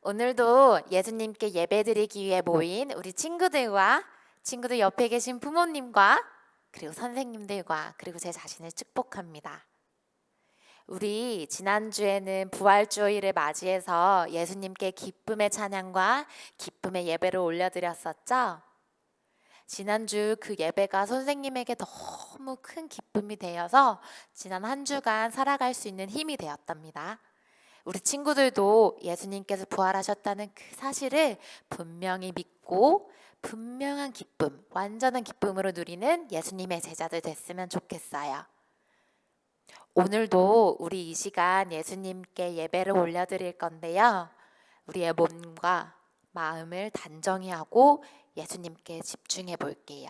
오늘도 예수님께 예배드리기 위해 모인 우리 친구들과 친구들 옆에 계신 부모님과 그리고 선생님들과 그리고 제 자신을 축복합니다. 우리 지난주에는 부활주일을 맞이해서 예수님께 기쁨의 찬양과 기쁨의 예배를 올려드렸었죠? 지난주 그 예배가 선생님에게 너무 큰 기쁨이 되어서 지난 한 주간 살아갈 수 있는 힘이 되었답니다. 우리 친구들도 예수님께서 부활하셨다는 그 사실을 분명히 믿고 분명한 기쁨, 완전한 기쁨으로 누리는 예수님의 제자들 됐으면 좋겠어요. 오늘도 우리 이 시간 예수님께 예배를 올려드릴 건데요. 우리의 몸과 마음을 단정히 하고 예수님께 집중해 볼게요.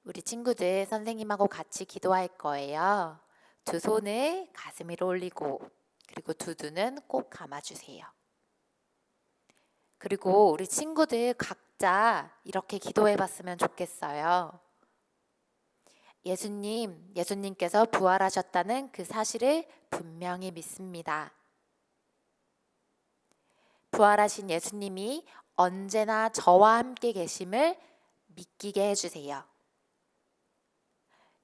우리 친구들 선생님하고 같이 기도할 거예요. 두 손을 가슴 위로 올리고 그리고 두 눈은 꼭 감아주세요. 그리고 우리 친구들 각자 이렇게 기도해 봤으면 좋겠어요. 예수님께서 부활하셨다는 그 사실을 분명히 믿습니다. 부활하신 예수님이 언제나 저와 함께 계심을 믿기게 해주세요.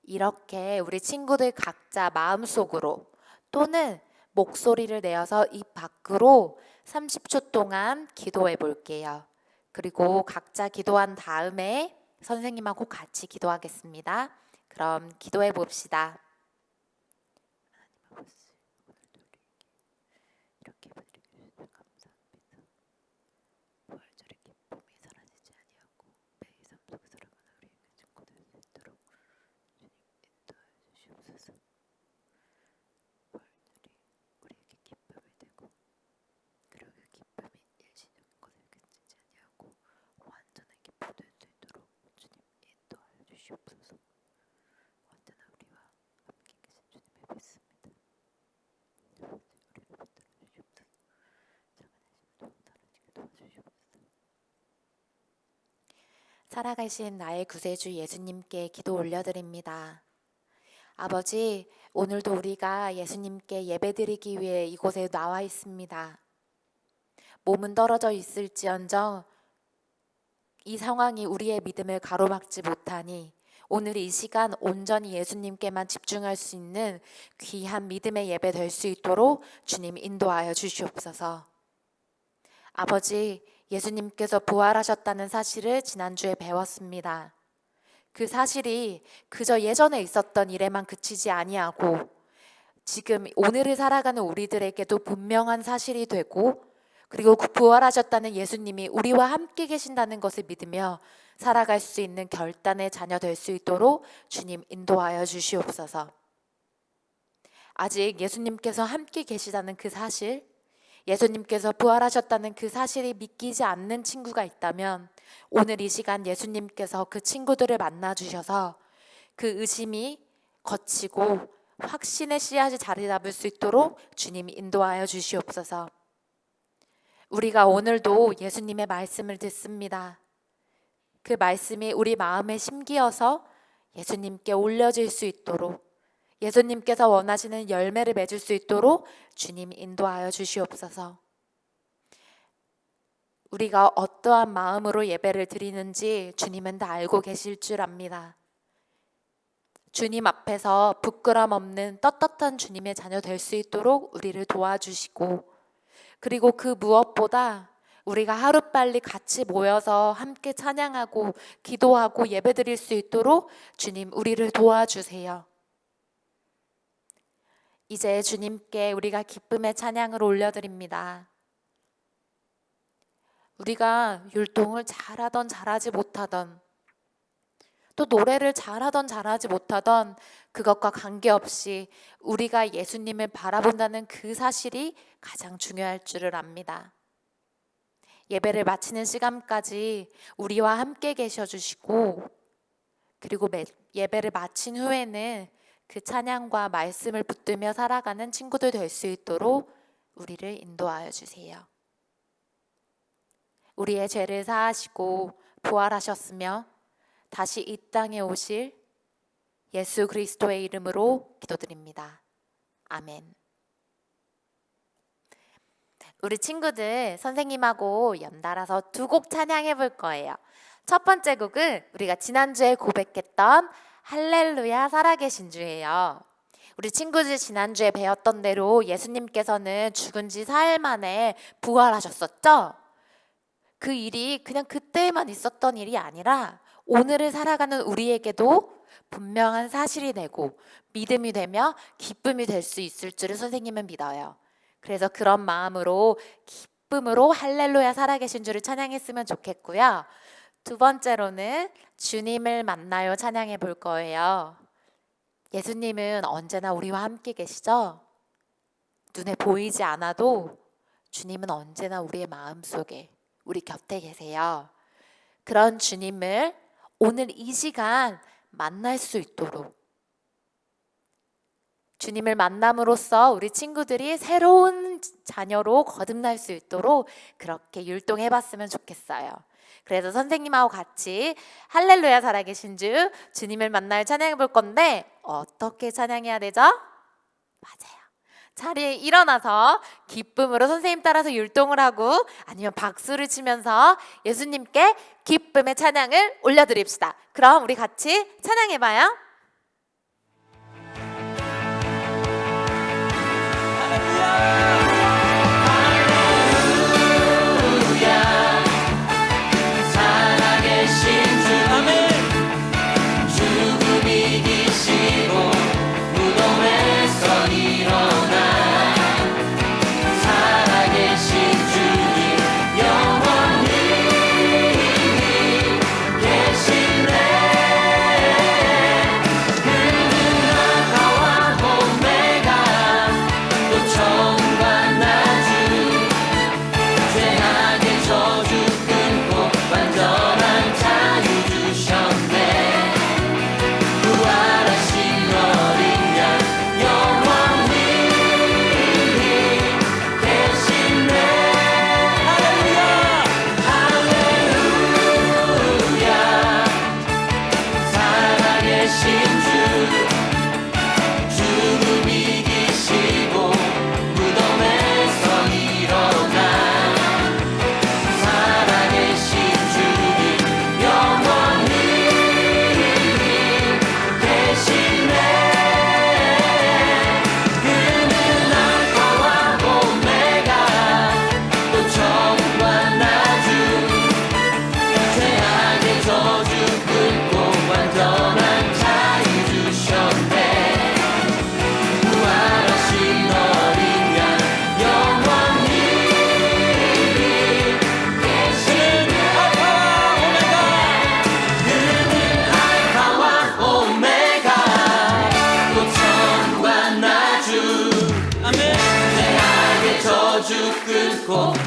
이렇게 우리 친구들 각자 마음속으로 또는 목소리를 내어서 입 밖으로 30초 동안 기도해 볼게요. 그리고 각자 기도한 다음에 선생님하고 같이 기도하겠습니다. 그럼 기도해 봅시다. 이렇게 감사합니다. 부활절의 기쁨이 사라지지 아니하고 매일 삶 속에 살아가는 우리 친구들 수 있도록 주님 인도하여 주시옵소서. 부활절이 우리에게 기쁨이 되고 그리고 그 기쁨이 일시적인 것을 그치지 아니하고 완전한 기쁨 될 수 있도록 주님 인도하여 주시옵소서. 언제나 우리와 함께 계신 주님을 믿습니다. 우리를 붙들어 주시옵소서. 작은 힘을 도와주시옵소서. 살아가신 나의 구세주 예수님께 기도 올려드립니다. 아버지, 오늘도 우리가 예수님께 예배드리기 위해 이곳에 나와 있습니다. 몸은 떨어져 있을지언정 이 상황이 우리의 믿음을 가로막지 못하니 오늘 이 시간 온전히 예수님께만 집중할 수 있는 귀한 믿음의 예배 될 수 있도록 주님 인도하여 주시옵소서. 아버지, 예수님께서 부활하셨다는 사실을 지난주에 배웠습니다. 그 사실이 그저 예전에 있었던 일에만 그치지 아니하고 지금 오늘을 살아가는 우리들에게도 분명한 사실이 되고 그리고 부활하셨다는 예수님이 우리와 함께 계신다는 것을 믿으며 살아갈 수 있는 결단의 자녀 될 수 있도록 주님 인도하여 주시옵소서. 아직 예수님께서 함께 계시다는 그 사실, 예수님께서 부활하셨다는 그 사실이 믿기지 않는 친구가 있다면 오늘 이 시간 예수님께서 그 친구들을 만나 주셔서 그 의심이 거치고 확신의 씨앗이 자리 잡을 수 있도록 주님 인도하여 주시옵소서. 우리가 오늘도 예수님의 말씀을 듣습니다. 그 말씀이 우리 마음에 심기어서 예수님께 올려질 수 있도록 예수님께서 원하시는 열매를 맺을 수 있도록 주님 인도하여 주시옵소서. 우리가 어떠한 마음으로 예배를 드리는지 주님은 다 알고 계실 줄 압니다. 주님 앞에서 부끄럼 없는 떳떳한 주님의 자녀 될 수 있도록 우리를 도와주시고 그리고 그 무엇보다 우리가 하루빨리 같이 모여서 함께 찬양하고 기도하고 예배드릴 수 있도록 주님 우리를 도와주세요. 이제 주님께 우리가 기쁨의 찬양을 올려드립니다. 우리가 율동을 잘하던 잘하지 못하던 또 노래를 잘하던 잘하지 못하던 그것과 관계없이 우리가 예수님을 바라본다는 그 사실이 가장 중요할 줄을 압니다. 예배를 마치는 시간까지 우리와 함께 계셔 주시고 그리고 예배를 마친 후에는 그 찬양과 말씀을 붙들며 살아가는 친구들 될 수 있도록 우리를 인도하여 주세요. 우리의 죄를 사하시고 부활하셨으며 다시 이 땅에 오실 예수 그리스도의 이름으로 기도드립니다. 아멘. 우리 친구들 선생님하고 연달아서 두 곡 찬양해 볼 거예요. 첫 번째 곡은 우리가 지난주에 고백했던 할렐루야 살아계신 주예요. 우리 친구들 지난주에 배웠던 대로 예수님께서는 죽은 지 4일 만에 부활하셨었죠? 그 일이 그냥 그때만 있었던 일이 아니라 오늘을 살아가는 우리에게도 분명한 사실이 되고 믿음이 되며 기쁨이 될 수 있을 줄을 선생님은 믿어요. 그래서 그런 마음으로 기쁨으로 할렐루야 살아계신 주를 찬양했으면 좋겠고요. 두 번째로는 주님을 만나요 찬양해 볼 거예요. 예수님은 언제나 우리와 함께 계시죠? 눈에 보이지 않아도 주님은 언제나 우리의 마음속에 우리 곁에 계세요. 그런 주님을 오늘 이 시간 만날 수 있도록 주님을 만남으로써 우리 친구들이 새로운 자녀로 거듭날 수 있도록 그렇게 율동해 봤으면 좋겠어요. 그래서 선생님하고 같이 할렐루야 살아계신 주 주님을 만나요 찬양해 볼 건데 어떻게 찬양해야 되죠? 맞아요. 자리에 일어나서 기쁨으로 선생님 따라서 율동을 하고 아니면 박수를 치면서 예수님께 기쁨의 찬양을 올려드립시다. 그럼 우리 같이 찬양해봐요.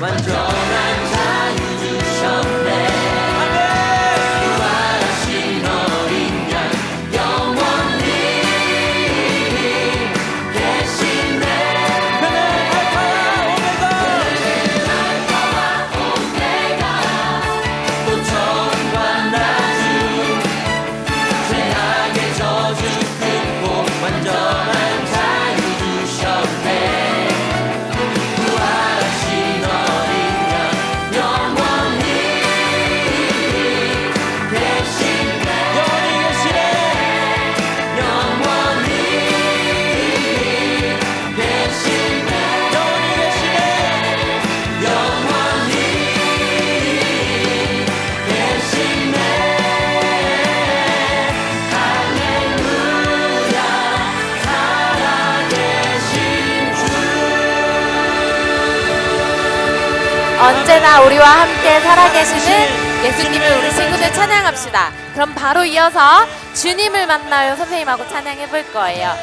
완전한 자유 주셨네. 부활하신 어린 양 영원히 계시네. 그는 알파와 오메가 또 처음과 나중 죄악의 저주 끊고 완전한 자유 주셨네. 언제나 우리와 함께 살아계시는 예수님을 우리 친구들 찬양합시다. 그럼 바로 이어서 주님을 만나요 선생님하고 찬양해 볼 거예요.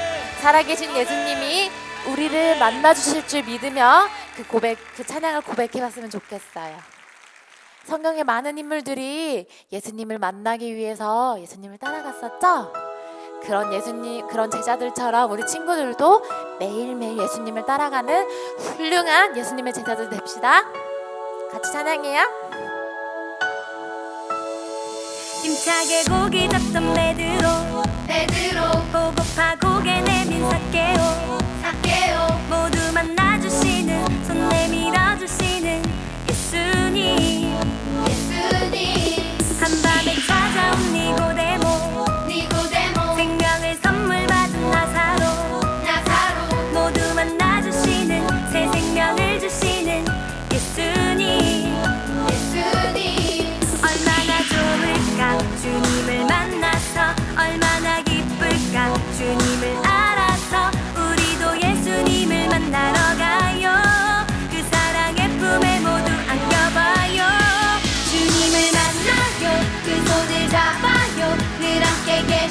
살아계신 예수님이 우리를 만나주실 줄 믿으며 그 찬양을 고백해 봤으면 좋겠어요. 성경의 많은 인물들이 예수님을 만나기 위해서 예수님을 따라갔었죠? 그런 제자들처럼 우리 친구들도 매일매일 예수님을 따라가는 훌륭한 예수님의 제자들 됩시다. 같이 찬양해요. 힘차게 고기 잡던 베드로 고급파 고개 내민 삭개오 모두 만나주시는 손 내밀어주시는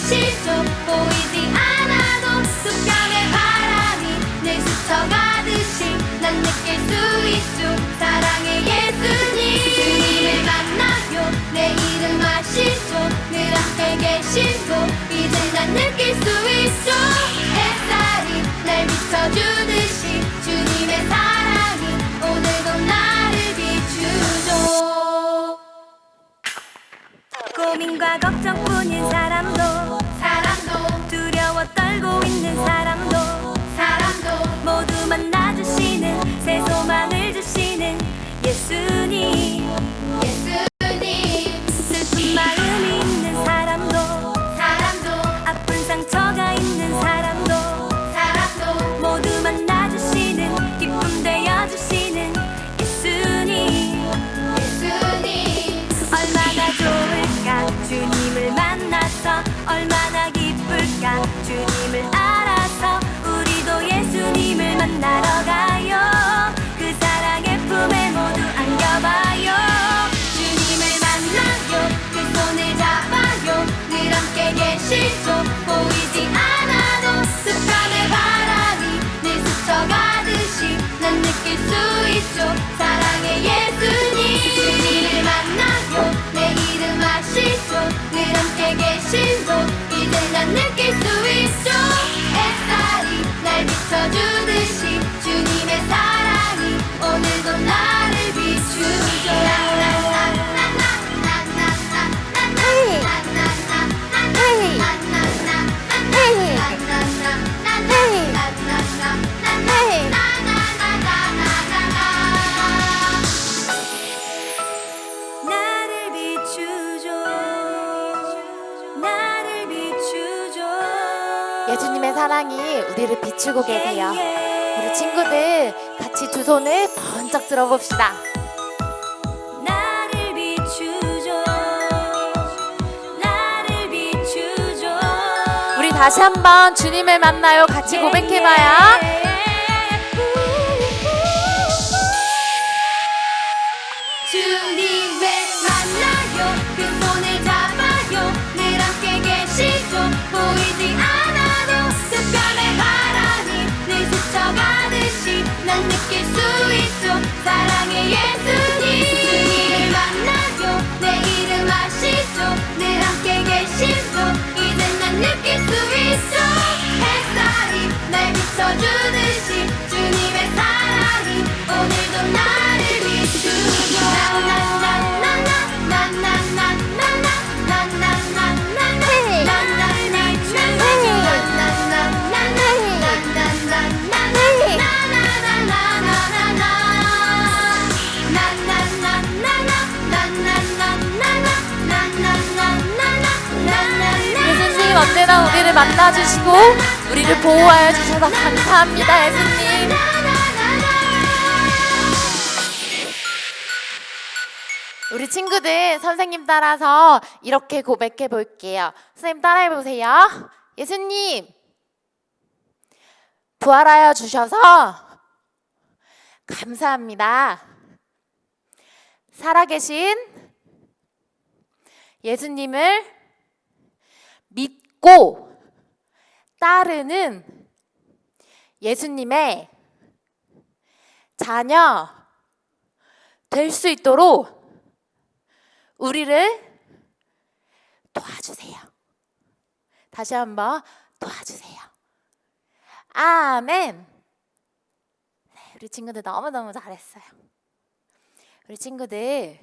계시죠. 보이지 않아도 숲감의 바람이 늘 스쳐가듯이 난 느낄 수 있죠. 사랑의 예수님 주님을 만나요. 내 이름 아시죠. 늘 함께 계시고 이제 난 느낄 수 있죠. 햇살이 날 비춰주듯이 주님의 사랑이 오늘도 나를 비추죠. 고민과 걱정뿐인 사람도 두려워 떨고 있는 사람도 모두 만나주시는 새 소망을 주시는 예수님 슬픈 마음이 있는 사람도 아픈 상처가 있는 사람도 모두 만나주시는 기쁨 되어주시는 예수님 얼마나 좋을까 주님을 만나서 얼마나 기쁠까 주님을 알아서 우리도 예수님을 만나러 가요. 그 사랑의 품에 모두 안겨봐요. 주님을 만나요. 그 손을 잡아요. 늘 함께 계시죠. 보이지 않아도 습관의 바람이 늘 스쳐가듯이 난 느낄 수 있죠. 사랑의 예수님 주님을 만나요. 내 이름 아시죠. 늘 함께 계시고 이제 난 느낄 수 있죠. 햇살이 날 비춰주듯이 주님의 사랑이 오늘도 나를 비추죠. 나를 비추죠. 나를 비추죠. 예수님의 사랑이 우리를 비추고 계세요. 우리 친구들 같이 두 손을 번쩍 들어봅시다. 나를 비추죠. 나를 비추죠. 우리 다시 한번 주님을 만나요. 같이 고백해봐요. 주님을 만나요. 그 손을 잡아요. 늘 함께 계시죠. 보이지 않아도 습관의 바람이 늘 스쳐가듯이 난 느낄 수 있죠. 사랑의 예수님 주님을 만나요. 내 이름 아시죠. 늘 함께 계시죠. 이젠 난 느낄 수 있죠. 햇살이 날 비춰주듯이 주님의 사랑이 오늘도 나를 비추죠. 예수님 언제나 우리를 만나주시고 우리를 보호하여 주셔서 감사합니다. 예수님. 우리 친구들 선생님 따라서 이렇게 고백해 볼게요. 선생님 따라해 보세요. 예수님 부활하여 주셔서 감사합니다. 살아계신 예수님을 믿고 따르는 예수님의 자녀 될 수 있도록 우리를 도와주세요. 다시 한번 도와주세요. 아멘. 네, 우리 친구들 너무너무 잘했어요. 우리 친구들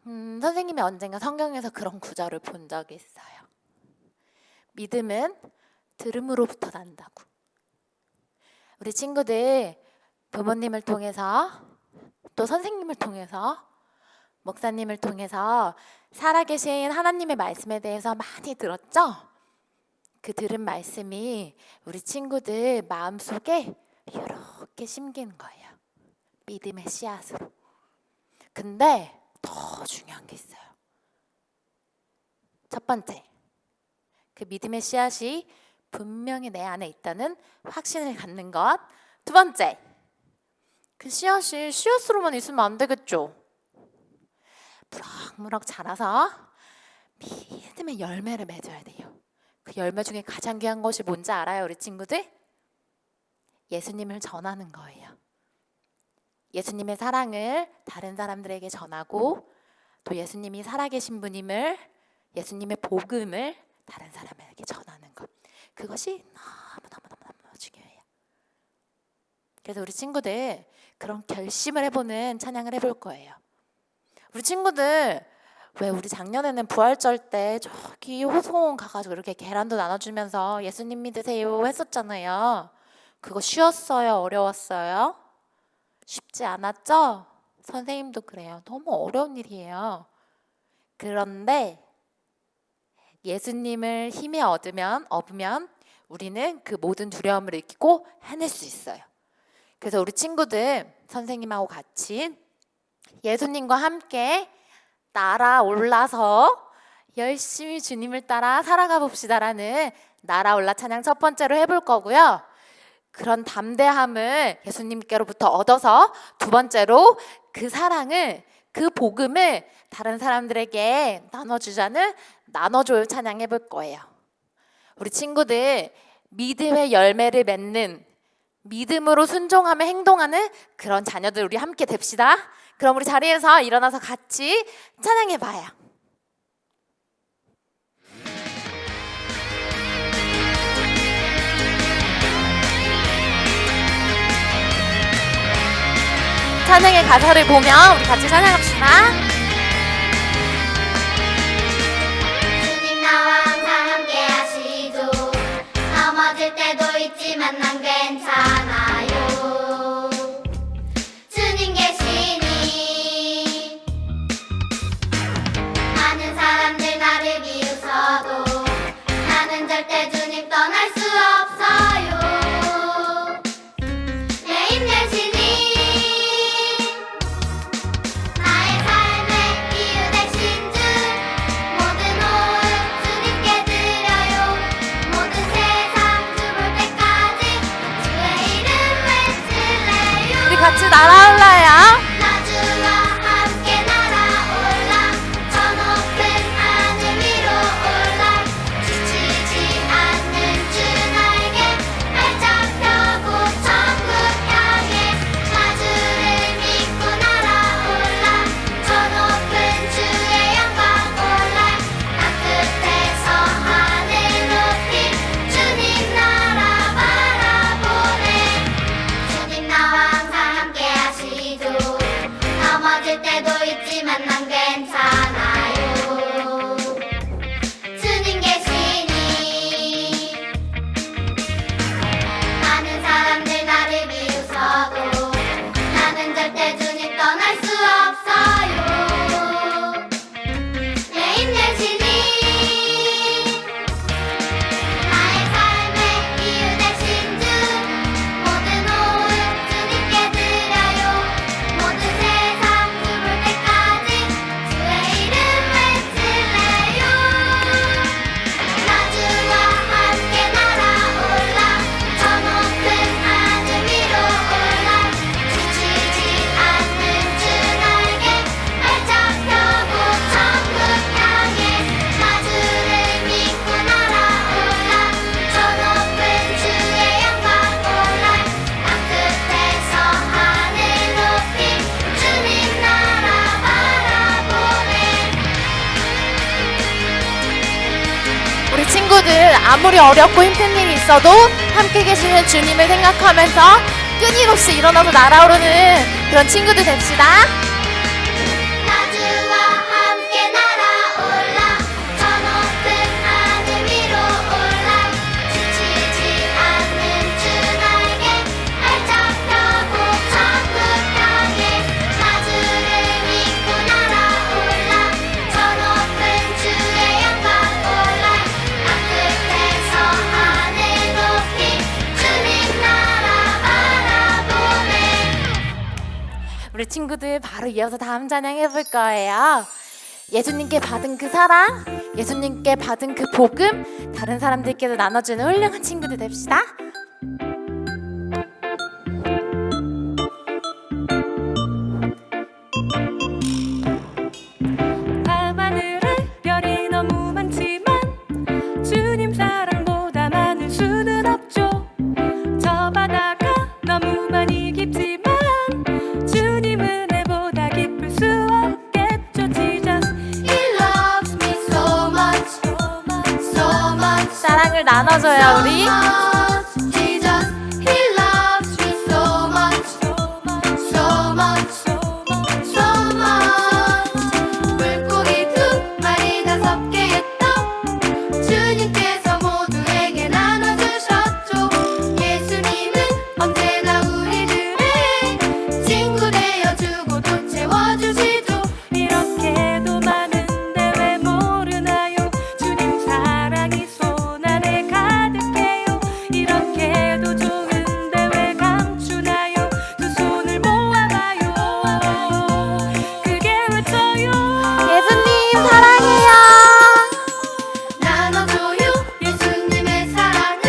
선생님이 언젠가 성경에서 그런 구절을 본 적이 있어요. 믿음은 들음으로부터 난다고. 우리 친구들 부모님을 통해서 또 선생님을 통해서 목사님을 통해서 살아계신 하나님의 말씀에 대해서 많이 들었죠? 그 들은 말씀이 우리 친구들 마음속에 이렇게 심기는 거예요. 믿음의 씨앗으로. 근데 더 중요한 게 있어요. 첫 번째, 그 믿음의 씨앗이 분명히 내 안에 있다는 확신을 갖는 것. 두 번째, 그 씨앗이 씨앗으로만 있으면 안 되겠죠. 무럭무럭 자라서 믿음의 열매를 맺어야 돼요. 열매 중에 가장 귀한 것이 뭔지 알아요, 우리 친구들? 예수님을 전하는 거예요. 예수님의 사랑을 다른 사람들에게 전하고 또 예수님이 살아계신 분임을, 예수님의 복음을 다른 사람에게 전하는 것. 그것이 너무너무너무 중요해요. 그래서 우리 친구들 그런 결심을 해보는 찬양을 해볼 거예요. 우리 친구들 왜 우리 작년에는 부활절 때 저기 호송 가가지고 이렇게 계란도 나눠주면서 예수님 믿으세요 했었잖아요. 그거 쉬웠어요? 어려웠어요? 쉽지 않았죠? 선생님도 그래요. 너무 어려운 일이에요. 그런데 예수님을 힘에 얻으면 우리는 그 모든 두려움을 이기고 해낼 수 있어요. 그래서 우리 친구들 선생님하고 같이 예수님과 함께 날아올라서 열심히 주님을 따라 살아가 봅시다라는 날아올라 찬양 첫 번째로 해볼 거고요. 그런 담대함을 예수님께로부터 얻어서 두 번째로 그 사랑을, 그 복음을 다른 사람들에게 나눠줄 찬양 해볼 거예요. 우리 친구들 믿음의 열매를 맺는, 믿음으로 순종하며 행동하는 그런 자녀들 우리 함께 됩시다. 그럼 우리 자리에서 일어나서 같이 찬양해봐요. 찬양의 가사를 보면 우리 같이 찬양합시다. 주님 나와 항상 함께 하시죠. 넘어질 때도 있지만 난 괜찮아요. 주님 계시니 많은 사람들 나를 비웃어도 나는 절대 주님 떠날 수 없어요. 내 힘내시니 나의 삶의 이유 되신 주 모든 호흡 주님께 드려요. 모든 세상 주볼 때까지 주의 이름 외칠래요. 우리 같이 날아올라요. 나 주와 함께 날아올라 저 높은 하늘 위로 올라 지치지 않는 주 나에게 발짝 펴고 천국 향해 나 주를 믿고 날아올라 저 높은 주의 영광 올라 땅끝에서 하늘 높이 주님 나라 바라보네. 주님 나와 항상 함께 하시죠. 넘어질 때도 있지만 난 괜찮아요. 주님 계시니 많은 사람들 나를 비웃어도 나는 절대 주님 떠날 수 없어요. 내 힘내시니 나의 삶의 이유 되신 주 모든 호흡 주님께 드려요. 모든 세상 주볼 때까지 주의 이름 외칠래요. 나 주와 함께 날아올라 저 높은 하늘 위로 올라 지치지 않는 주 나에게 발짝 펴고 천국 향해 나 주를 믿고 날아올라 저 높은 주의 영광 올라 땅끝에서 하늘 높이 주님 나라 바라보네. 우리 친구들 아무리 어렵고 힘든 일이 있어도 함께 계시는 주님을 생각하면서 끊임없이 일어나서 날아오르는 그런 친구들 됩시다. 나 주와 함께 날아올라 저 높은 하늘 위로 올라 지치지 않는 주 나에게 발짝 펴고 천국 향해 나 주를 믿고 날아올라 저 높은 주의 영광 올라 땅끝에서 하늘 높이 주님 나라 바라보네. 우리 친구들 바로 이어서 다음 찬양 해볼 거예요. 예수님께 받은 그 사랑, 예수님께 받은 그 복음 다른 사람들께도 나눠주는 훌륭한 친구들 됩시다. 밤하늘에 별이 너무 많지만 주님 사랑 사랑을 나눠줘요 우리. Jesus, He loves me so much, so much, so much. 물고기 2마리 5개의 떡 주님께서 모두에게 나눠주셨죠. 예수님은 언제나 우리들의 친구 되어주고 또 채워주시죠. 이렇게도 많은데 왜 모르나요? 주님 사랑이 손 안에 가득해요. 이렇게도 좋은데 왜 감추나요? 두 손을 모아봐요. 그게 왜 저요? 예수님 사랑해요. 나눠줘요 예수님의 사랑을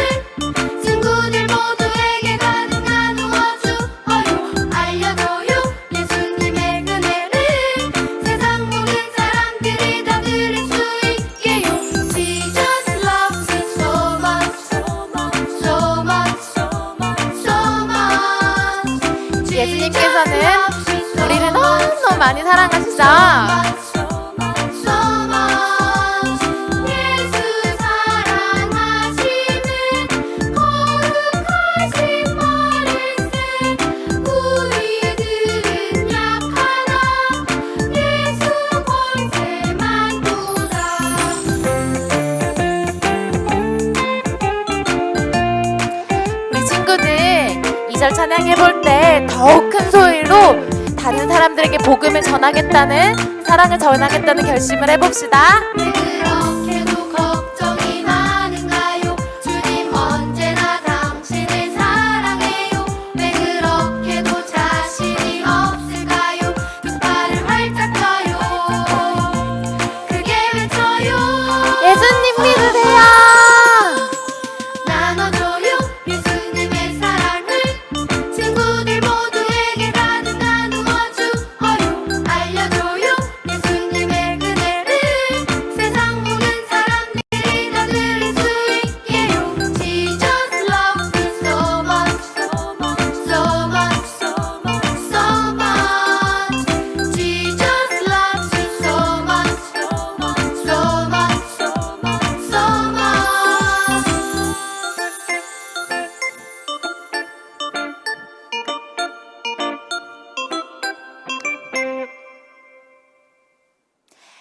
친구들 모두에게 가득 나누어주어요. 알려줘요 예수님의 은혜를 세상 모든 사람들이 다 들을 수 있게요. Jesus loves me so much, so much, so much. 예수님께서는 우리를 너무 많이 사랑하시죠. 예수 사랑하심은 거룩하신 머리새 우리들은 약하나 예수 권세만 보다. 우리 친구들 2절 찬양해볼 때 더욱 큰 소리로 다른 사람들에게 복음을 전하겠다는, 사랑을 전하겠다는 결심을 해봅시다. 왜 그렇게도 걱정이 많은가요? 주님 언제나 당신을 사랑해요. 왜 그렇게도 자신이 없을까요? 두 팔을 활짝 펴요. 그게 왜 저요? 예수님 믿으세요. 나눠줘요 예수님의 사랑을 친구들 모두에게 가득 나누어주어요. 알려줘요 예수님의 은혜를 세상 모든 사람들이 다 들을 수 있게요. Jesus loves me so much, so much, so much. Jesus loves you so much, so much, so much.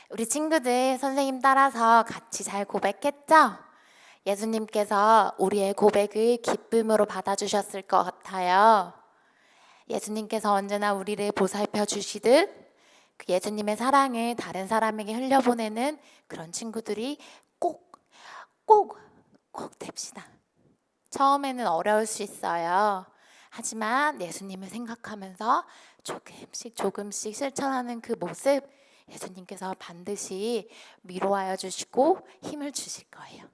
우리 친구들 선생님 따라서 같이 잘 고백했죠? 예수님께서 우리의 고백을 기쁨으로 받아주셨을 것 같아요. 예수님께서 언제나 우리를 보살펴 주시듯 그 예수님의 사랑을 다른 사람에게 흘려보내는 그런 친구들이 꼭 됩시다. 처음에는 어려울 수 있어요. 하지만 예수님을 생각하면서 조금씩 실천하는 그 모습, 예수님께서 반드시 위로하여 주시고 힘을 주실 거예요.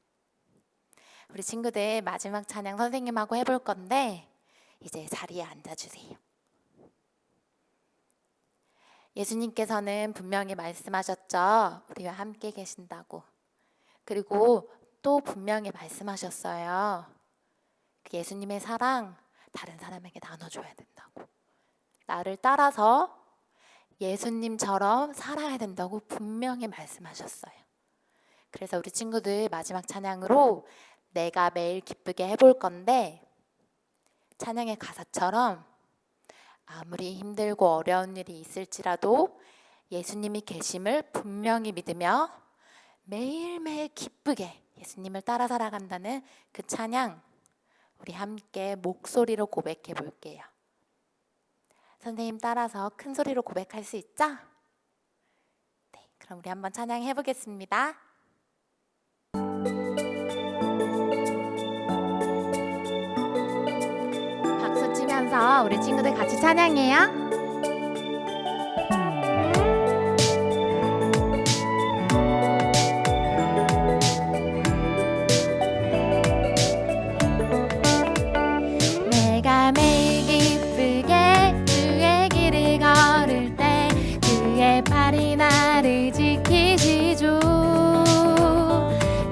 우리 친구들 마지막 찬양 선생님하고 해볼 건데 이제 자리에 앉아주세요. 예수님께서는 분명히 말씀하셨죠. 우리와 함께 계신다고. 그리고 또 분명히 말씀하셨어요. 그 예수님의 사랑 다른 사람에게 나눠줘야 된다고. 나를 따라서 예수님처럼 살아야 된다고 분명히 말씀하셨어요. 그래서 우리 친구들 마지막 찬양으로 내가 매일 기쁘게 해볼 건데 찬양의 가사처럼 아무리 힘들고 어려운 일이 있을지라도 예수님이 계심을 분명히 믿으며 매일매일 기쁘게 예수님을 따라 살아간다는 그 찬양 우리 함께 목소리로 고백해 볼게요. 선생님 따라서 큰 소리로 고백할 수 있죠? 네, 그럼 우리 한번 찬양해 보겠습니다. 박수 치면서 우리 친구들 같이 찬양해요. 내가 매일 기쁘게 주의 길을 걸을 때 그의 팔이 나를 지키시죠.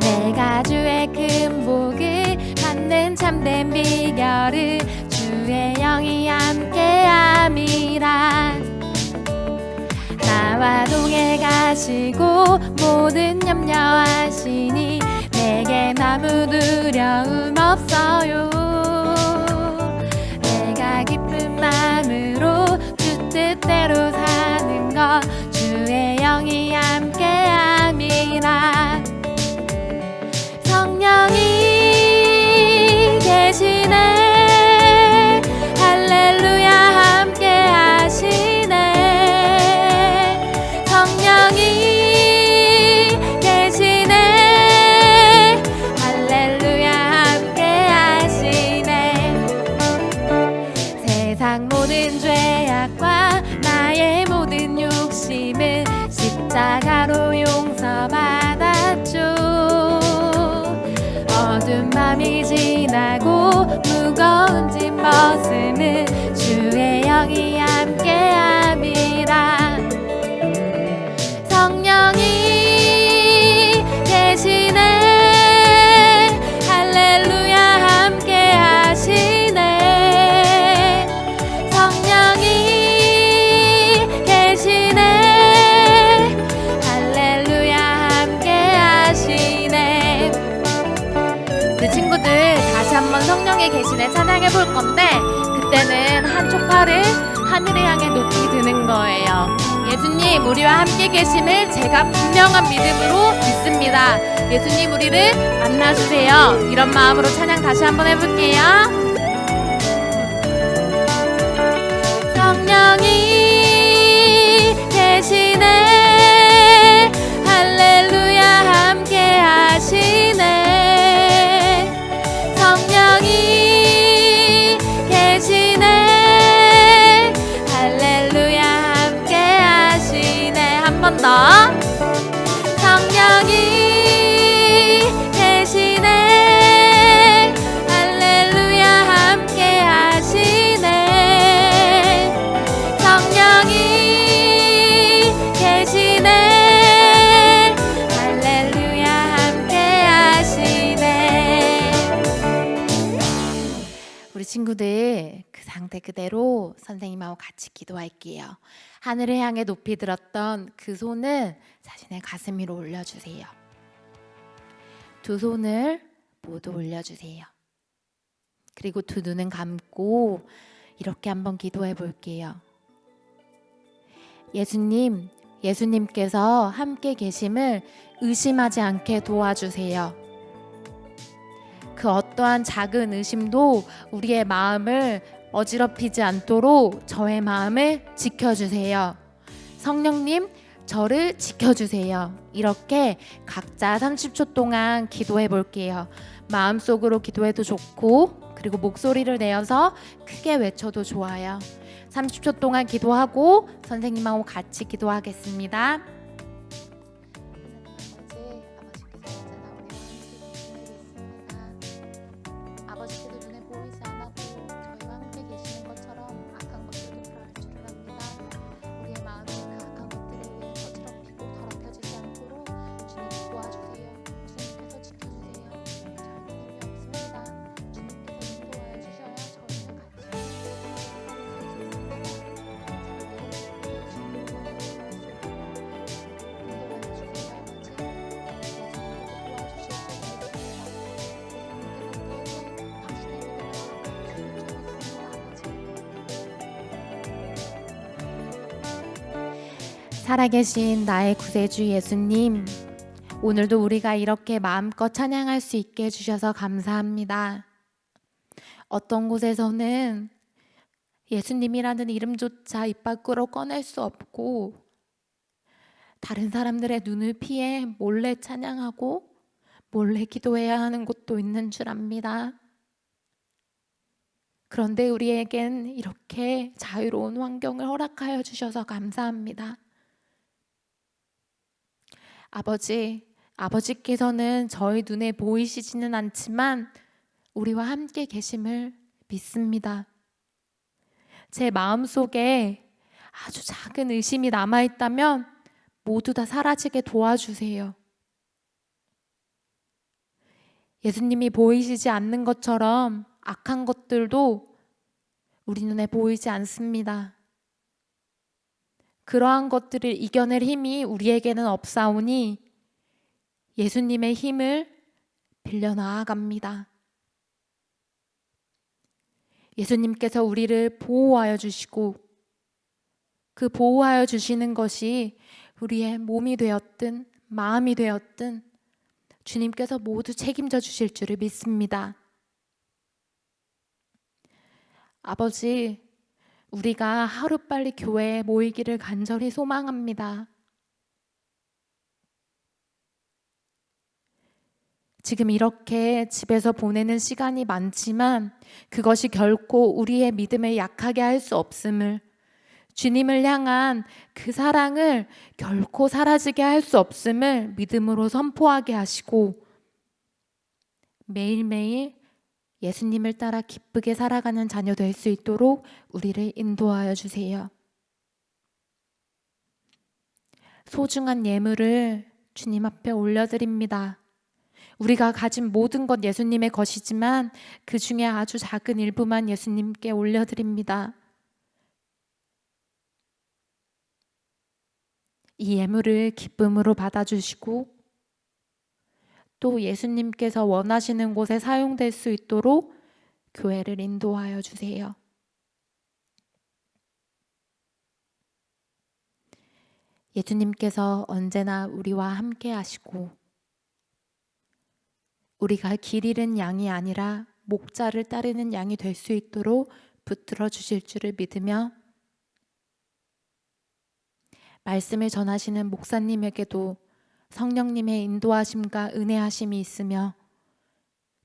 내가 주의 큰 복을 받는 참된 비결을 주의 영이 함께함이라. 나와 동행 가시고 모든 염려하시니 내 내겐 아무 두려움 없어요. 내가 기쁜 마음으로 주 뜻대로 사는 것 주의 영이 함께함이라. 성령이 계시네. 할렐루야 함께 하시네. 성령이 계시네. 할렐루야 함께 하시네. 세상 모든 죄악과 나의 모든 욕심은 십자가로 용서받았죠. 어두운 밤이 지나고 무거운 짐 벗음은 주의 영이 함께함이라. 성령이 계시네. 할렐루야 함께 하시네. 성령이 계시네. 할렐루야 함께 하시네. 우리 친구들 다시 한번 성령의 계시네 찬양해 볼 건데, 그때는 한쪽 팔을 하늘을 향해 높이 드는 거예요. 예수님 우리와 함께 계심을 제가 분명한 믿음으로 믿습니다. 예수님 우리를 만나주세요. 이런 마음으로 찬양 다시 한번 해볼게요. 성령이 계시네. 할렐루야 함께 하시네. 성령이 계시네. 할렐루야 함께 하시네. 한 번 더. 성령이 계시네. 할렐루야 함께 하시네. 성령이 계시네. 할렐루야 함께 하시네. 우리 친구들 그 상태 그대로 선생님하고 같이 기도할게요. 하늘을 향해 높이 들었던 그 손을 자신의 가슴 위로 올려주세요. 두 손을 모두 올려주세요. 그리고 두 눈은 감고 이렇게 한번 기도해 볼게요. 예수님, 예수님께서 함께 계심을 의심하지 않게 도와주세요. 그 어떠한 작은 의심도 우리의 마음을 어지럽히지 않도록 저의 마음을 지켜주세요. 성령님, 저를 지켜주세요. 이렇게 각자 30초 동안 기도해 볼게요. 마음속으로 기도해도 좋고, 그리고 목소리를 내어서 크게 외쳐도 좋아요. 30초 동안 기도하고 선생님하고 같이 기도하겠습니다. 아버지께서 눈에 보이지 않아도 저희와 함께 계시는 것처럼 악한 것들도 벌할 줄을 압니다. 우리의 마음이 그 악한 것들에 의해 어지럽히고 더럽혀지지 않도록 주님이 도와주세요. 주님께서 지켜주세요. 저희는 힘이 없습니다. 주님께서 인도하여 주셔야 저희는 같이 살아계신 나의 구세주 예수님, 오늘도 우리가 이렇게 마음껏 찬양할 수 있게 해주셔서 감사합니다. 어떤 곳에서는 예수님이라는 이름조차 입 밖으로 꺼낼 수 없고 다른 사람들의 눈을 피해 몰래 찬양하고 몰래 기도해야 하는 곳도 있는 줄 압니다. 그런데 우리에겐 이렇게 자유로운 환경을 허락하여 주셔서 감사합니다. 아버지께서는 저희 눈에 보이시지는 않지만 우리와 함께 계심을 믿습니다. 제 마음속에 아주 작은 의심이 남아있다면 모두 다 사라지게 도와주세요. 예수님이 보이시지 않는 것처럼 악한 것들도 우리 눈에 보이지 않습니다. 그러한 것들을 이겨낼 힘이 우리에게는 없사오니 예수님의 힘을 빌려 나아갑니다. 예수님께서 우리를 보호하여 주시고 그 보호하여 주시는 것이 우리의 몸이 되었든 마음이 되었든 주님께서 모두 책임져 주실 줄을 믿습니다. 아버지, 우리가 하루빨리 교회에 모이기를 간절히 소망합니다. 지금 이렇게 집에서 보내는 시간이 많지만 그것이 결코 우리의 믿음을 약하게 할 수 없음을, 주님을 향한 그 사랑을 결코 사라지게 할 수 없음을 믿음으로 선포하게 하시고 매일매일 예수님을 따라 기쁘게 살아가는 자녀 될 수 있도록 우리를 인도하여 주세요. 소중한 예물을 주님 앞에 올려드립니다. 우리가 가진 모든 것 예수님의 것이지만 그 중에 아주 작은 일부만 예수님께 올려드립니다. 이 예물을 기쁨으로 받아주시고 또 예수님께서 원하시는 곳에 사용될 수 있도록 교회를 인도하여 주세요. 예수님께서 언제나 우리와 함께 하시고 우리가 길 잃은 양이 아니라 목자를 따르는 양이 될 수 있도록 붙들어 주실 줄을 믿으며 말씀을 전하시는 목사님에게도 성령님의 인도하심과 은혜하심이 있으며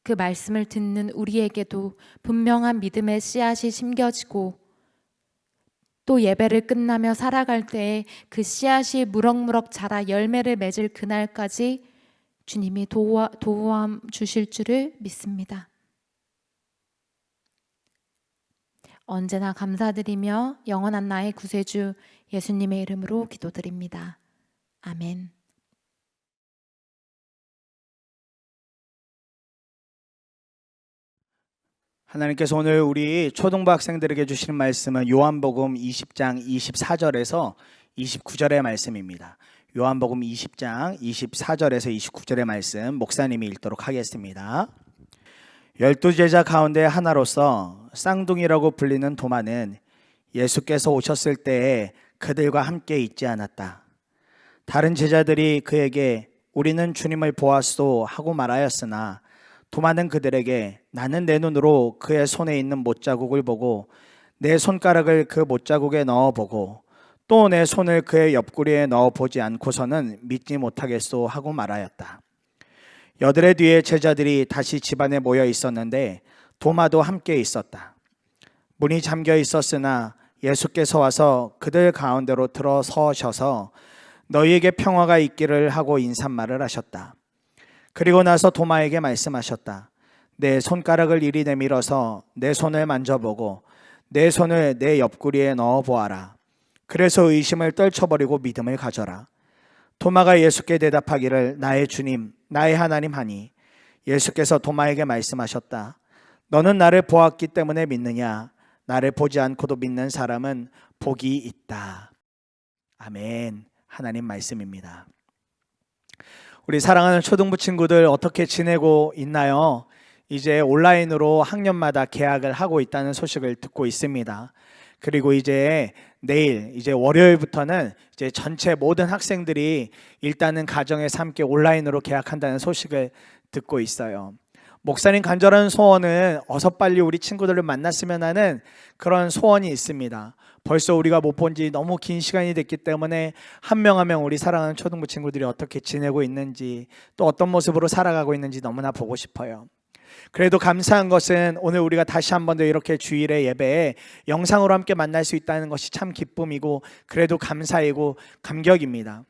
그 말씀을 듣는 우리에게도 분명한 믿음의 씨앗이 심겨지고 또 예배를 끝나며 살아갈 때에 그 씨앗이 무럭무럭 자라 열매를 맺을 그날까지 주님이 도움 주실 줄을 믿습니다. 언제나 감사드리며 영원한 나의 구세주 예수님의 이름으로 기도드립니다. 아멘. 하나님께서 오늘 우리 초등부 학생들에게 주시는 말씀은 요한복음 20장 24절에서 29절의 말씀입니다. 요한복음 20장 24절에서 29절의 말씀 목사님이 읽도록 하겠습니다. 12제자 가운데 하나로서 쌍둥이라고 불리는 도마는 예수께서 오셨을 때에 그들과 함께 있지 않았다. 다른 제자들이 그에게 우리는 주님을 보았소 하고 말하였으나 도마는 그들에게 나는 내 눈으로 그의 손에 있는 못자국을 보고 내 손가락을 그 못자국에 넣어보고 또 내 손을 그의 옆구리에 넣어보지 않고서는 믿지 못하겠소 하고 말하였다. 여드레 뒤에 제자들이 다시 집안에 모여 있었는데 도마도 함께 있었다. 문이 잠겨 있었으나 예수께서 와서 그들 가운데로 들어서셔서 너희에게 평화가 있기를 하고 인사말을 하셨다. 그리고 나서 도마에게 말씀하셨다. 내 손가락을 이리 내밀어서 내 손을 만져보고 내 손을 내 옆구리에 넣어보아라. 그래서 의심을 떨쳐버리고 믿음을 가져라. 도마가 예수께 대답하기를 나의 주님, 나의 하나님 하니 예수께서 도마에게 말씀하셨다. 너는 나를 보았기 때문에 믿느냐? 나를 보지 않고도 믿는 사람은 복이 있다. 아멘. 하나님 말씀입니다. 우리 사랑하는 초등부 친구들 어떻게 지내고 있나요? 이제 온라인으로 학년마다 개학을 하고 있다는 소식을 듣고 있습니다. 그리고 이제 내일 이제 월요일부터는 이제 전체 모든 학생들이 일단은 가정에서 함께 온라인으로 개학한다는 소식을 듣고 있어요. 목사님 간절한 소원은 어서 빨리 우리 친구들을 만났으면 하는 그런 소원이 있습니다. 벌써 우리가 못 본 지 너무 긴 시간이 됐기 때문에 한 명 한 명 우리 사랑하는 초등부 친구들이 어떻게 지내고 있는지 또 어떤 모습으로 살아가고 있는지 너무나 보고 싶어요. 그래도 감사한 것은 오늘 우리가 다시 한 번 더 이렇게 주일의 예배에 영상으로 함께 만날 수 있다는 것이 참 기쁨이고 그래도 감사이고 감격입니다.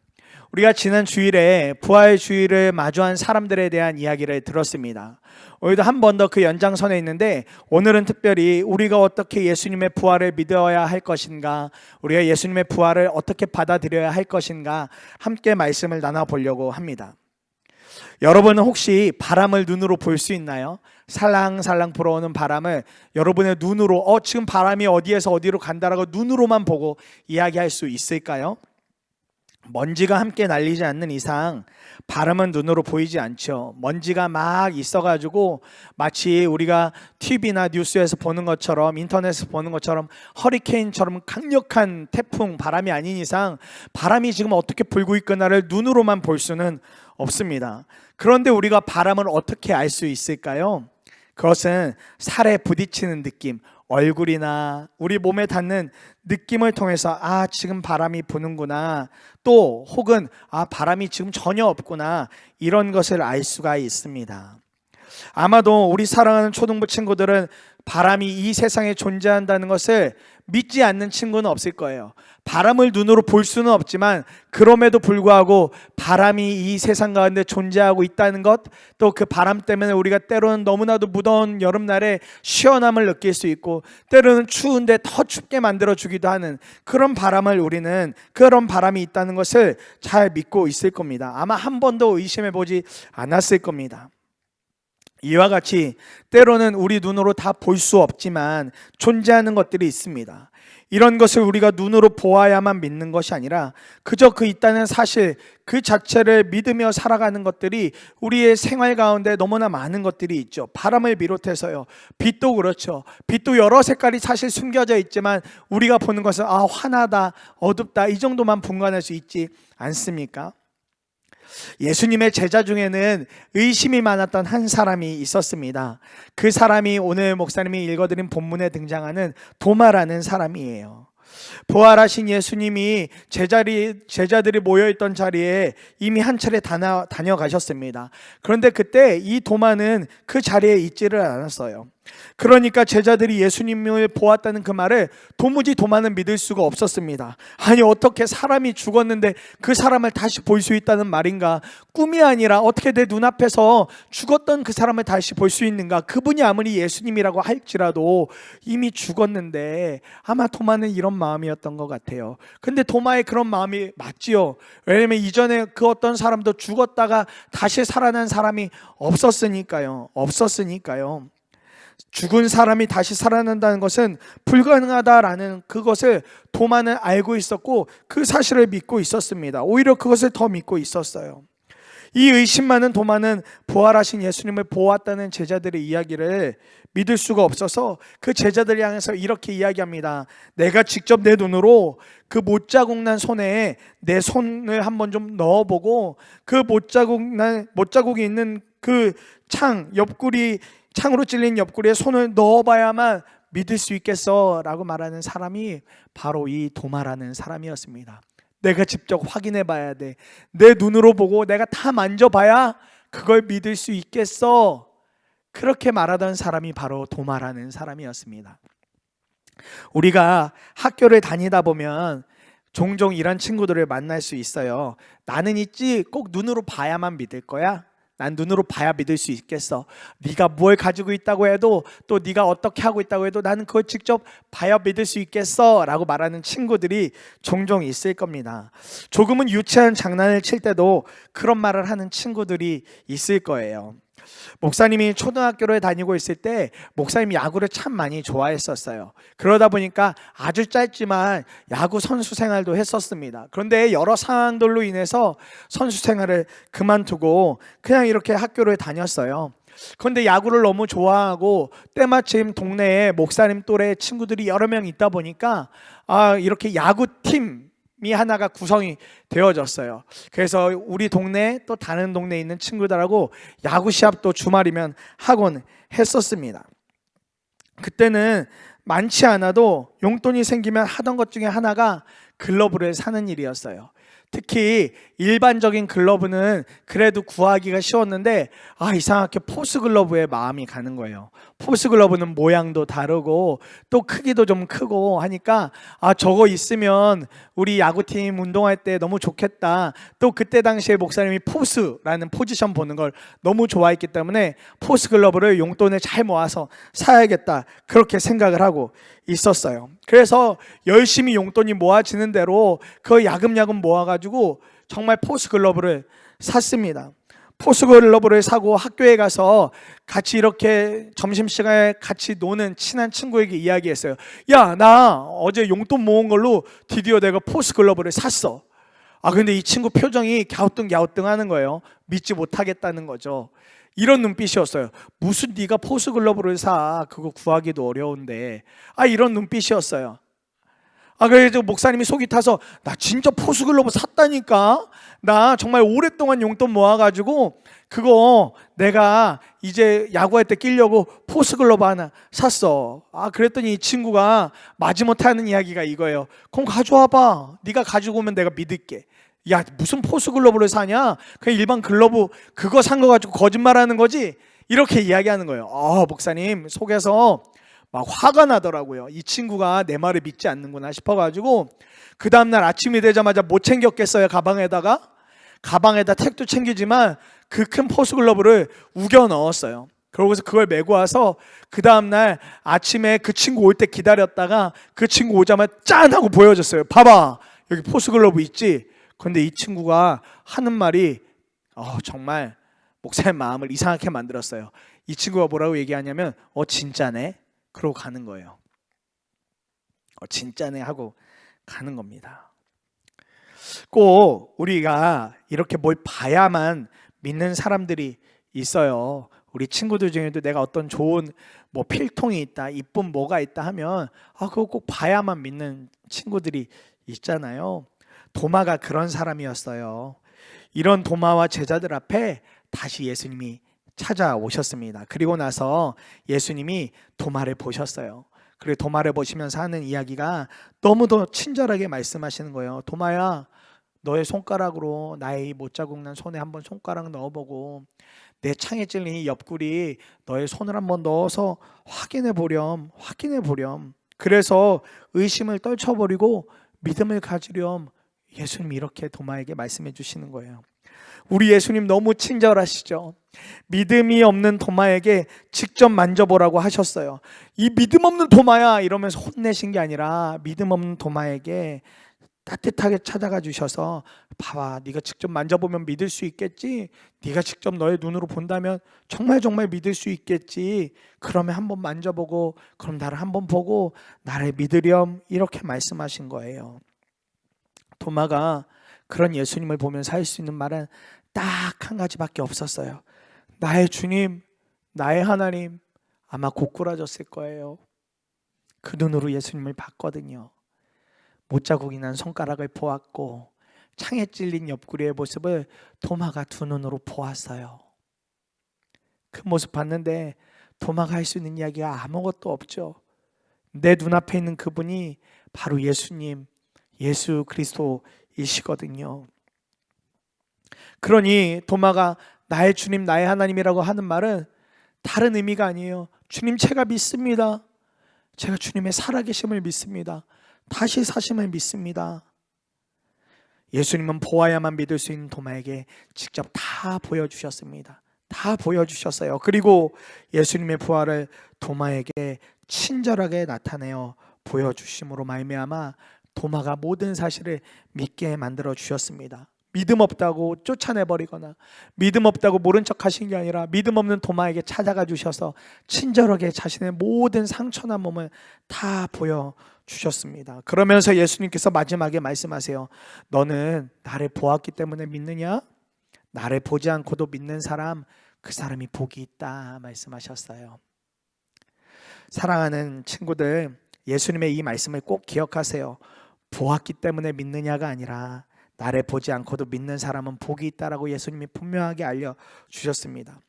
우리가 지난 주일에 부활 주일을 마주한 사람들에 대한 이야기를 들었습니다. 오늘도 한 번 더 그 연장선에 있는데 오늘은 특별히 우리가 어떻게 예수님의 부활을 믿어야 할 것인가, 우리가 예수님의 부활을 어떻게 받아들여야 할 것인가 함께 말씀을 나눠보려고 합니다. 여러분은 혹시 바람을 눈으로 볼 수 있나요? 살랑살랑 불어오는 바람을 여러분의 눈으로 지금 바람이 어디에서 어디로 간다라고 눈으로만 보고 이야기할 수 있을까요? 먼지가 함께 날리지 않는 이상 바람은 눈으로 보이지 않죠. 먼지가 막 있어가지고 마치 우리가 TV나 뉴스에서 보는 것처럼, 인터넷에서 보는 것처럼 허리케인처럼 강력한 태풍, 바람이 아닌 이상 바람이 지금 어떻게 불고 있거나를 눈으로만 볼 수는 없습니다. 그런데 우리가 바람을 어떻게 알 수 있을까요? 그것은 살에 부딪히는 느낌, 얼굴이나 우리 몸에 닿는 느낌을 통해서 아, 지금 바람이 부는구나, 또 혹은 아, 바람이 지금 전혀 없구나, 이런 것을 알 수가 있습니다. 아마도 우리 사랑하는 초등부 친구들은 바람이 이 세상에 존재한다는 것을 믿지 않는 친구는 없을 거예요. 바람을 눈으로 볼 수는 없지만 그럼에도 불구하고 바람이 이 세상 가운데 존재하고 있다는 것, 또 그 바람 때문에 우리가 때로는 너무나도 무더운 여름날에 시원함을 느낄 수 있고 때로는 추운데 더 춥게 만들어주기도 하는 그런 바람을, 우리는 그런 바람이 있다는 것을 잘 믿고 있을 겁니다. 아마 한 번도 의심해보지 않았을 겁니다. 이와 같이 때로는 우리 눈으로 다 볼 수 없지만 존재하는 것들이 있습니다. 이런 것을 우리가 눈으로 보아야만 믿는 것이 아니라 그저 그 있다는 사실 그 자체를 믿으며 살아가는 것들이 우리의 생활 가운데 너무나 많은 것들이 있죠. 바람을 비롯해서요. 빛도 그렇죠. 빛도 여러 색깔이 사실 숨겨져 있지만 우리가 보는 것은 아, 환하다, 어둡다, 이 정도만 분간할 수 있지 않습니까? 예수님의 제자 중에는 의심이 많았던 한 사람이 있었습니다. 그 사람이 오늘 목사님이 읽어드린 본문에 등장하는 도마라는 사람이에요. 부활하신 예수님이 제자들이 모여있던 자리에 이미 한 차례 다녀가셨습니다. 그런데 그때 이 도마는 그 자리에 있지를 않았어요. 그러니까 제자들이 예수님을 보았다는 그 말을 도무지 도마는 믿을 수가 없었습니다. 아니, 어떻게 사람이 죽었는데 그 사람을 다시 볼 수 있다는 말인가? 꿈이 아니라 어떻게 내 눈앞에서 죽었던 그 사람을 다시 볼 수 있는가? 그분이 아무리 예수님이라고 할지라도 이미 죽었는데, 아마 도마는 이런 마음이었던 것 같아요. 근데 도마의 그런 마음이 맞지요. 왜냐면 이전에 그 어떤 사람도 죽었다가 다시 살아난 사람이 없었으니까요. 죽은 사람이 다시 살아난다는 것은 불가능하다라는 그것을 도마는 알고 있었고 그 사실을 믿고 있었습니다. 오히려 그것을 더 믿고 있었어요. 이 의심 많은 도마는 부활하신 예수님을 보았다는 제자들의 이야기를 믿을 수가 없어서 그 제자들 향해서 이렇게 이야기합니다. 내가 직접 내 눈으로 그 못자국 난 손에 내 손을 한번 좀 넣어보고 그 못자국이 있는 그 창으로 찔린 옆구리에 손을 넣어봐야만 믿을 수 있겠어 라고 말하는 사람이 바로 이 도마라는 사람이었습니다. 내가 직접 확인해 봐야 돼. 내 눈으로 보고 내가 다 만져봐야 그걸 믿을 수 있겠어. 그렇게 말하던 사람이 바로 도마라는 사람이었습니다. 우리가 학교를 다니다 보면 종종 이런 친구들을 만날 수 있어요. 나는 있지 꼭 눈으로 봐야만 믿을 거야. 난 눈으로 봐야 믿을 수 있겠어. 네가 뭘 가지고 있다고 해도, 또 네가 어떻게 하고 있다고 해도 나는 그걸 직접 봐야 믿을 수 있겠어 라고 말하는 친구들이 종종 있을 겁니다. 조금은 유치한 장난을 칠 때도 그런 말을 하는 친구들이 있을 거예요. 목사님이 초등학교를 다니고 있을 때 목사님이 야구를 참 많이 좋아했었어요. 그러다 보니까 아주 짧지만 야구 선수 생활도 했었습니다. 그런데 여러 상황들로 인해서 선수 생활을 그만두고 그냥 이렇게 학교를 다녔어요. 그런데 야구를 너무 좋아하고 때마침 동네에 목사님 또래 친구들이 여러 명 있다 보니까 이렇게 야구팀 하나가 구성이 되어졌어요. 그래서 우리 동네 또 다른 동네에 있는 친구들하고 야구 시합도 주말이면 하곤 했었습니다. 그때는 많지 않아도 용돈이 생기면 하던 것 중에 하나가 글러브를 사는 일이었어요. 특히 일반적인 글러브는 그래도 구하기가 쉬웠는데 이상하게 포스 글러브에 마음이 가는 거예요. 포스 글러브는 모양도 다르고 또 크기도 좀 크고 하니까 저거 있으면 우리 야구팀 운동할 때 너무 좋겠다. 또 그때 당시에 목사님이 포스라는 포지션 보는 걸 너무 좋아했기 때문에 포스 글러브를 용돈을 잘 모아서 사야겠다, 그렇게 생각을 하고 있었어요. 그래서 열심히 용돈이 모아지는 대로 그 야금야금 모아가지고 정말 포스 글러브를 샀습니다. 포스 글러브를 사고 학교에 가서 같이 이렇게 점심시간에 같이 노는 친한 친구에게 이야기했어요. 야, 나 어제 용돈 모은 걸로 드디어 내가 포스 글러브를 샀어. 근데 이 친구 표정이 갸우뚱갸우뚱 하는 거예요. 믿지 못하겠다는 거죠. 이런 눈빛이었어요. 무슨 네가 포스글러브를 사, 그거 구하기도 어려운데. 이런 눈빛이었어요. 그래서 목사님이 속이 타서 나 진짜 포스글러브 샀다니까. 나 정말 오랫동안 용돈 모아가지고 그거 내가 이제 야구할 때 끼려고 포스글러브 하나 샀어. 그랬더니 이 친구가 마지못해 하는 이야기가 이거예요. 그럼 가져와봐. 네가 가지고 오면 내가 믿을게. 야, 무슨 포스글러브를 사냐? 그냥 일반 글러브 그거 산 거 가지고 거짓말하는 거지? 이렇게 이야기하는 거예요. 목사님 속에서 막 화가 나더라고요. 이 친구가 내 말을 믿지 않는구나 싶어가지고 그 다음날 아침이 되자마자 못 챙겼겠어요. 가방에다 책도 챙기지만 그 큰 포스글러브를 우겨 넣었어요. 그러고서 그걸 메고 와서 그 다음날 아침에 그 친구 올 때 기다렸다가 그 친구 오자마자 짠 하고 보여줬어요. 봐봐, 여기 포스글러브 있지? 근데 이 친구가 하는 말이 정말 목사님 마음을 이상하게 만들었어요. 이 친구가 뭐라고 얘기하냐면 진짜네? 그러고 가는 거예요. 진짜네 하고 가는 겁니다. 꼭 우리가 이렇게 뭘 봐야만 믿는 사람들이 있어요. 우리 친구들 중에도 내가 어떤 좋은 필통이 있다, 이쁜 뭐가 있다 하면 그거 꼭 봐야만 믿는 친구들이 있잖아요. 도마가 그런 사람이었어요. 이런 도마와 제자들 앞에 다시 예수님이 찾아오셨습니다. 그리고 나서 예수님이 도마를 보셨어요. 그리고 도마를 보시면서 하는 이야기가 너무도 친절하게 말씀하시는 거예요. 도마야, 너의 손가락으로 나의 이 못자국 난 손에 한번 손가락 넣어보고 내 창에 찔린 이 옆구리 너의 손을 한번 넣어서 확인해 보렴. 그래서 의심을 떨쳐버리고 믿음을 가지렴. 예수님이 이렇게 도마에게 말씀해 주시는 거예요. 우리 예수님 너무 친절하시죠. 믿음이 없는 도마에게 직접 만져보라고 하셨어요. 이 믿음 없는 도마야 이러면서 혼내신 게 아니라 믿음 없는 도마에게 따뜻하게 찾아가 주셔서 봐봐, 네가 직접 만져보면 믿을 수 있겠지? 네가 직접 너의 눈으로 본다면 정말 믿을 수 있겠지? 그러면 한번 만져보고 그럼 나를 한번 보고 나를 믿으렴. 이렇게 말씀하신 거예요. 도마가 그런 예수님을 보면서 할 수 있는 말은 딱 한 가지밖에 없었어요. 나의 주님, 나의 하나님. 아마 고꾸라졌을 거예요. 그 눈으로 예수님을 봤거든요. 못자국이 난 손가락을 보았고 창에 찔린 옆구리의 모습을 도마가 두 눈으로 보았어요. 그 모습 봤는데 도마가 할 수 있는 이야기가 아무것도 없죠. 내 눈앞에 있는 그분이 바로 예수님, 예수 그리스도이시거든요. 그러니 도마가 나의 주님, 나의 하나님이라고 하는 말은 다른 의미가 아니에요. 주님, 제가 믿습니다. 제가 주님의 살아계심을 믿습니다. 다시 사심을 믿습니다. 예수님은 보아야만 믿을 수 있는 도마에게 직접 다 보여주셨습니다. 다 보여주셨어요. 그리고 예수님의 부활을 도마에게 친절하게 나타내어 보여주심으로 말미암아 도마가 모든 사실을 믿게 만들어 주셨습니다. 믿음 없다고 쫓아내버리거나 믿음 없다고 모른 척 하신 게 아니라 믿음 없는 도마에게 찾아가 주셔서 친절하게 자신의 모든 상처난 몸을 다 보여주셨습니다. 그러면서 예수님께서 마지막에 말씀하세요. 너는 나를 보았기 때문에 믿느냐? 나를 보지 않고도 믿는 사람, 그 사람이 복이 있다 말씀하셨어요. 사랑하는 친구들, 예수님의 이 말씀을 꼭 기억하세요. 보았기 때문에 믿느냐가 아니라 나를 보지 않고도 믿는 사람은 복이 있다라고 예수님이 분명하게 알려주셨습니다.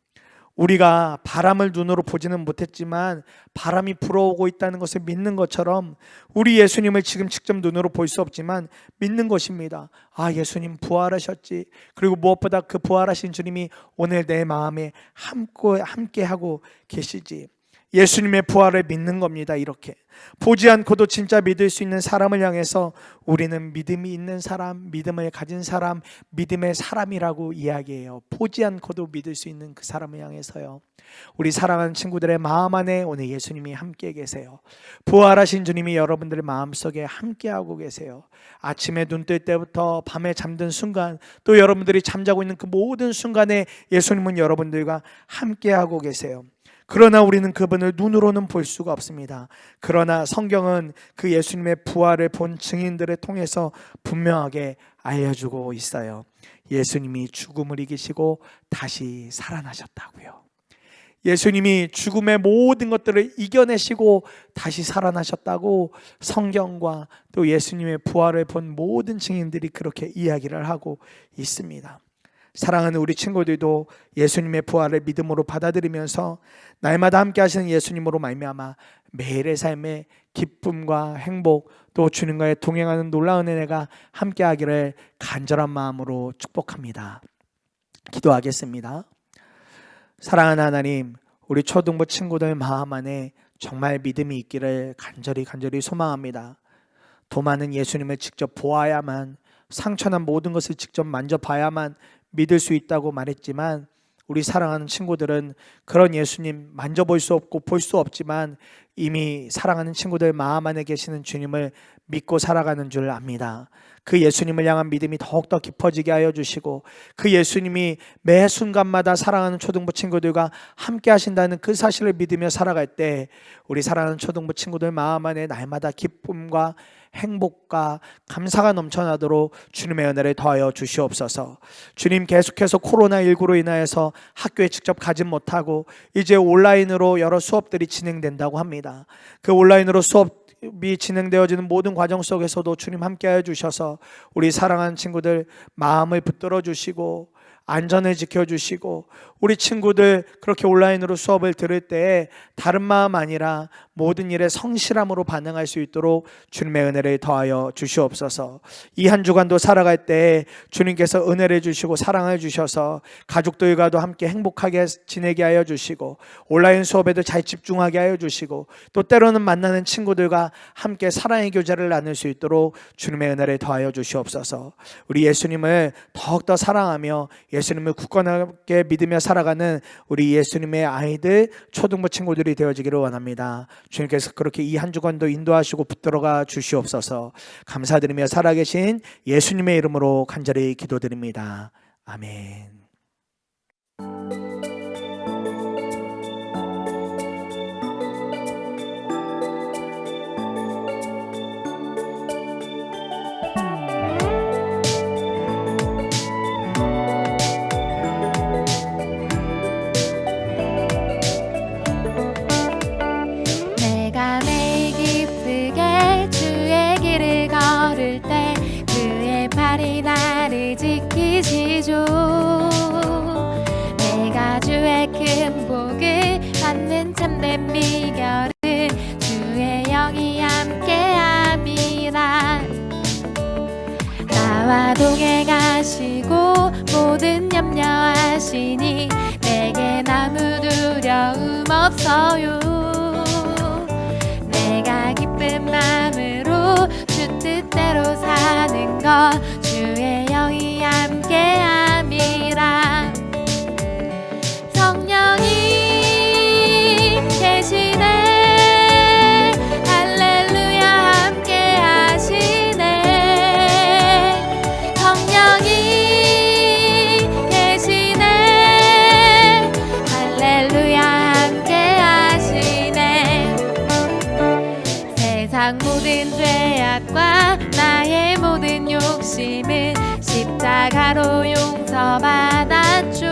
우리가 바람을 눈으로 보지는 못했지만 바람이 불어오고 있다는 것을 믿는 것처럼 우리 예수님을 지금 직접 눈으로 볼 수 없지만 믿는 것입니다. 예수님 부활하셨지. 그리고 무엇보다 그 부활하신 주님이 오늘 내 마음에 함께하고 계시지. 예수님의 부활을 믿는 겁니다. 이렇게 보지 않고도 진짜 믿을 수 있는 사람을 향해서 우리는 믿음이 있는 사람, 믿음을 가진 사람, 믿음의 사람이라고 이야기해요. 보지 않고도 믿을 수 있는 그 사람을 향해서요. 우리 사랑하는 친구들의 마음 안에 오늘 예수님이 함께 계세요. 부활하신 주님이 여러분들의 마음속에 함께하고 계세요. 아침에 눈 뜰 때부터 밤에 잠든 순간, 또 여러분들이 잠자고 있는 그 모든 순간에 예수님은 여러분들과 함께하고 계세요. 그러나 우리는 그분을 눈으로는 볼 수가 없습니다. 그러나 성경은 그 예수님의 부활을 본 증인들을 통해서 분명하게 알려주고 있어요. 예수님이 죽음을 이기시고 다시 살아나셨다고요. 예수님이 죽음의 모든 것들을 이겨내시고 다시 살아나셨다고 성경과 또 예수님의 부활을 본 모든 증인들이 그렇게 이야기를 하고 있습니다. 사랑하는 우리 친구들도 예수님의 부활을 믿음으로 받아들이면서 날마다 함께 하시는 예수님으로 말미암아 매일의 삶에 기쁨과 행복 또 주님과의 동행하는 놀라운 은혜가 함께 하기를 간절한 마음으로 축복합니다. 기도하겠습니다. 사랑하는 하나님, 우리 초등부 친구들 마음 안에 정말 믿음이 있기를 간절히 소망합니다. 더 많은 예수님을 직접 보아야만, 상처난 모든 것을 직접 만져봐야만 믿을 수 있다고 말했지만, 우리 사랑하는 친구들은 그런 예수님 만져볼 수 없고 볼 수 없지만 이미 사랑하는 친구들 마음 안에 계시는 주님을 믿고 살아가는 줄 압니다. 그 예수님을 향한 믿음이 더욱더 깊어지게 하여 주시고, 그 예수님이 매 순간마다 사랑하는 초등부 친구들과 함께 하신다는 그 사실을 믿으며 살아갈 때 우리 사랑하는 초등부 친구들 마음 안에 날마다 기쁨과 행복과 감사가 넘쳐나도록 주님의 은혜를 더하여 주시옵소서. 주님, 계속해서 코로나19로 인하여서 학교에 직접 가진 못하고 이제 온라인으로 여러 수업들이 진행된다고 합니다. 그 온라인으로 수업이 진행되어지는 모든 과정 속에서도 주님 함께하여 주셔서 우리 사랑하는 친구들 마음을 붙들어 주시고 안전을 지켜주시고, 우리 친구들 그렇게 온라인으로 수업을 들을 때 다른 마음 아니라 모든 일에 성실함으로 반응할 수 있도록 주님의 은혜를 더하여 주시옵소서. 이 한 주간도 살아갈 때 주님께서 은혜를 주시고 사랑을 주셔서 가족들과도 함께 행복하게 지내게 하여 주시고, 온라인 수업에도 잘 집중하게 하여 주시고, 또 때로는 만나는 친구들과 함께 사랑의 교제를 나눌 수 있도록 주님의 은혜를 더하여 주시옵소서. 우리 예수님을 더욱더 사랑하며 예수님을 굳건하게 믿으며 살아가는 우리 예수님의 아이들, 초등부 친구들이 되어지기를 원합니다. 주님께서 그렇게 이 한 주간도 인도하시고 붙들어가 주시옵소서. 감사드리며 살아계신 예수님의 이름으로 간절히 기도드립니다. 아멘. 내가 매일 기쁘게 주의 길을 걸을 때 그의 팔이 나를 지키시죠. 내가 주의 큰 복을 받는 참된 비결은 주의 영이 함께함이라. 나와 동행하시고 모든 염려하시니 내겐 아무 두려움 없어요. 내가 기쁜 마음으로 주 뜻대로 사는 것 주의 영이 함께함이라. 성령이 계시네, 할렐루야 함께하시네. 성령이 계시네, 할렐루야 함께하시네. 세상 모든 죄악과 나의 모든 욕심은 십자가로 용서받았죠.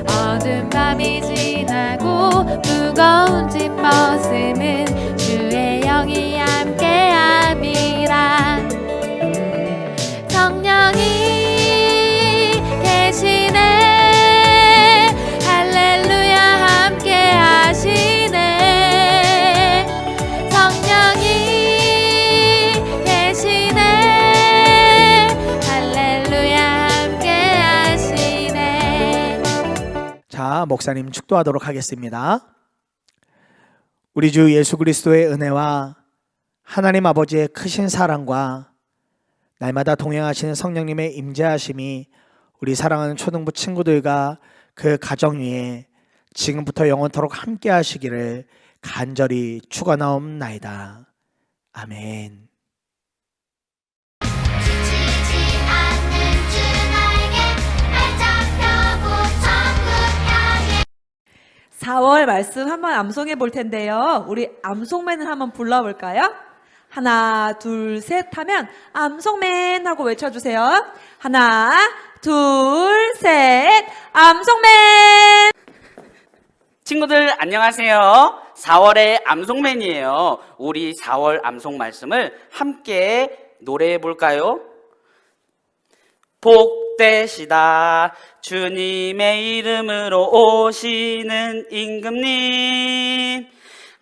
어두운 밤이 지나고 무거운 짐 벗음은 주의 영이 함께함이라. 성령이 계시네, 할렐루야 함께하시네. 성령이 계시네, 할렐루야 함께하시네. 자, 목사님 축도하도록 하겠습니다. 우리 주 예수 그리스도의 은혜와 하나님 아버지의 크신 사랑과 날마다 동행하시는 성령님의 임재하심이 우리 사랑하는 초등부 친구들과 그 가정 위에 지금부터 영원토록 함께 하시기를 간절히 축원하옵나이다. 아멘. 지치지 않는 주 나에게 활짝 펴고 천국 향해. 4월 말씀 한번 암송해 볼 텐데요. 우리 암송맨을 한번 불러볼까요? 하나, 둘, 셋 하면 암송맨 하고 외쳐주세요. 하나, 둘, 셋, 암송맨! 친구들 안녕하세요. 4월의 암송맨이에요. 우리 4월 암송 말씀을 함께 노래해 볼까요? 복되시다 주님의 이름으로 오시는 임금님,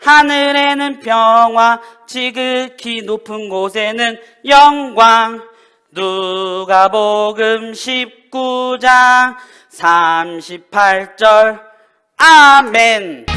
하늘에는 평화, 지극히 높은 곳에는 영광. 누가복음 19장 38절 아멘.